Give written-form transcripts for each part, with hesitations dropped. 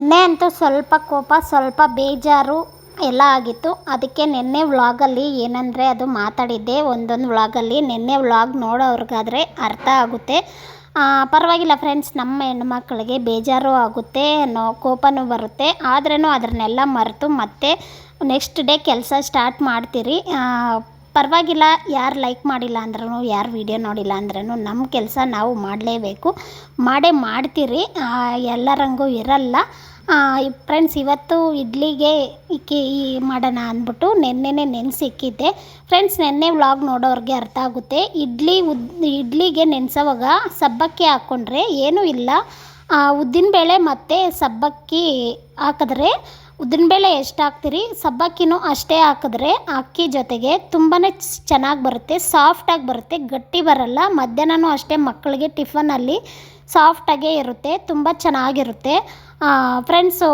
ನಿನ್ನೆ ಅಂತೂ ಸ್ವಲ್ಪ ಕೋಪ ಸ್ವಲ್ಪ ಬೇಜಾರು ಎಲ್ಲ ಆಗಿತ್ತು. ಅದಕ್ಕೆ ನಿನ್ನೆ ವ್ಲಾಗಲ್ಲಿ ಏನಂದರೆ ಅದು ಮಾತಾಡಿದ್ದೆ ಒಂದೊಂದು ವ್ಲಾಗಲ್ಲಿ. ನಿನ್ನೆ ವ್ಲಾಗ್ ನೋಡೋರ್ಗಾದರೆ ಅರ್ಥ ಆಗುತ್ತೆ. ಪರವಾಗಿಲ್ಲ ಫ್ರೆಂಡ್ಸ್, ನಮ್ಮ ಹೆಣ್ಮಕ್ಳಿಗೆ ಬೇಜಾರು ಆಗುತ್ತೆ, ಕೋಪನೂ ಬರುತ್ತೆ. ಆದ್ರೂ ಅದನ್ನೆಲ್ಲ ಮರೆತು ಮತ್ತೆ ನೆಕ್ಸ್ಟ್ ಡೇ ಕೆಲಸ ಸ್ಟಾರ್ಟ್ ಮಾಡ್ತೀರಿ. ಪರವಾಗಿಲ್ಲ, ಯಾರು ಲೈಕ್ ಮಾಡಿಲ್ಲ ಅಂದ್ರೂ, ಯಾರು ವಿಡಿಯೋ ನೋಡಿಲ್ಲ ಅಂದ್ರೂ ನಮ್ಮ ಕೆಲಸ ನಾವು ಮಾಡಲೇಬೇಕು, ಮಾಡೇ ಮಾಡ್ತೀರಿ. ಎಲ್ಲರಂಗೂ ಇರಲ್ಲ ಫ್ರೆಂಡ್ಸ್. ಇವತ್ತು ಇಡ್ಲಿಗೆ ಮಾಡೋಣ ಅಂದ್ಬಿಟ್ಟು ನೆನ್ನೆನೇ ನೆನೆಸಿಕ್ಕಿದ್ದೆ ಫ್ರೆಂಡ್ಸ್. ನೆನ್ನೆ ವ್ಲಾಗ್ ನೋಡೋರಿಗೆ ಅರ್ಥ ಆಗುತ್ತೆ. ಇಡ್ಲಿಗೆ ನೆನೆಸೋವಾಗ ಸಬ್ಬಕ್ಕಿ ಹಾಕ್ಕೊಂಡ್ರೆ ಏನೂ ಇಲ್ಲ. ಉದ್ದಿನಬೇಳೆ ಮತ್ತು ಸಬ್ಬಕ್ಕಿ ಹಾಕಿದ್ರೆ, ಉದ್ದಿನಬೇಳೆ ಎಷ್ಟು ಹಾಕ್ತೀರಿ ಸಬ್ಬಕ್ಕಿನೂ ಅಷ್ಟೇ ಹಾಕಿದ್ರೆ ಅಕ್ಕಿ ಜೊತೆಗೆ ತುಂಬಾ ಚೆನ್ನಾಗಿ ಬರುತ್ತೆ, ಸಾಫ್ಟಾಗಿ ಬರುತ್ತೆ, ಗಟ್ಟಿ ಬರಲ್ಲ. ಮಧ್ಯಾಹ್ನವೂ ಅಷ್ಟೇ ಮಕ್ಕಳಿಗೆ ಟಿಫನಲ್ಲಿ ಸಾಫ್ಟಾಗೇ ಇರುತ್ತೆ, ತುಂಬ ಚೆನ್ನಾಗಿರುತ್ತೆ ಫ್ರೆಂಡ್ಸು.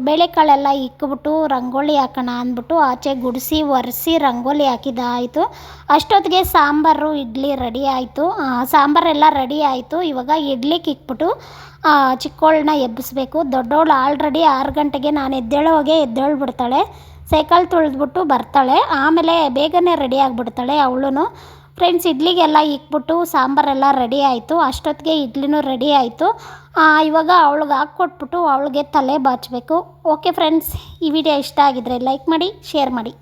ಬೇಳೆಕಾಳೆಲ್ಲ ಇಕ್ಬಿಟ್ಟು ರಂಗೋಲಿ ಹಾಕೋಣ ಅಂದ್ಬಿಟ್ಟು ಆಚೆ ಗುಡಿಸಿ ಒರೆಸಿ ರಂಗೋಲಿ ಹಾಕಿದ್ದಾಯಿತು. ಅಷ್ಟೊತ್ತಿಗೆ ಸಾಂಬಾರು ಇಡ್ಲಿ ರೆಡಿ ಆಯಿತು. ಸಾಂಬಾರೆಲ್ಲ ರೆಡಿ ಆಯಿತು. ಇವಾಗ ಇಡ್ಲಿಗೆ ಇಕ್ಬಿಟ್ಟು ಚಿಕ್ಕವಳನ್ನ ಎಬ್ಬಿಸ್ಬೇಕು. ದೊಡ್ಡವಳು ಆಲ್ರೆಡಿ 6 ಗಂಟೆಗೆ ನಾನು ಎದ್ದೇಳೋವಾಗೆ ಎದ್ದೇಳ್ಬಿಡ್ತಾಳೆ. ಸೈಕಲ್ ತುಳಿದ್ಬಿಟ್ಟು ಬರ್ತಾಳೆ, ಆಮೇಲೆ ಬೇಗನೆ ರೆಡಿ ಆಗಿಬಿಡ್ತಾಳೆ ಅವಳು ಫ್ರೆಂಡ್ಸ್. ಇಡ್ಲಿಗೆಲ್ಲ ಇಕ್ಬಿಟ್ಟು ಸಾಂಬಾರೆಲ್ಲ ರೆಡಿ ಆಯಿತು. ಅಷ್ಟೊತ್ತಿಗೆ ಇಡ್ಲಿನೂ ರೆಡಿ ಆಯಿತು. ಇವಾಗ ಅವಳಿಗೆ ಹಾಕ್ಕೊಟ್ಬಿಟ್ಟು ಅವಳಿಗೆ ತಲೆ ಬಾಚಬೇಕು. ಓಕೆ ಫ್ರೆಂಡ್ಸ್, ಈ ವಿಡಿಯೋ ಇಷ್ಟ ಆಗಿದ್ರೆ ಲೈಕ್ ಮಾಡಿ, ಶೇರ್ ಮಾಡಿ.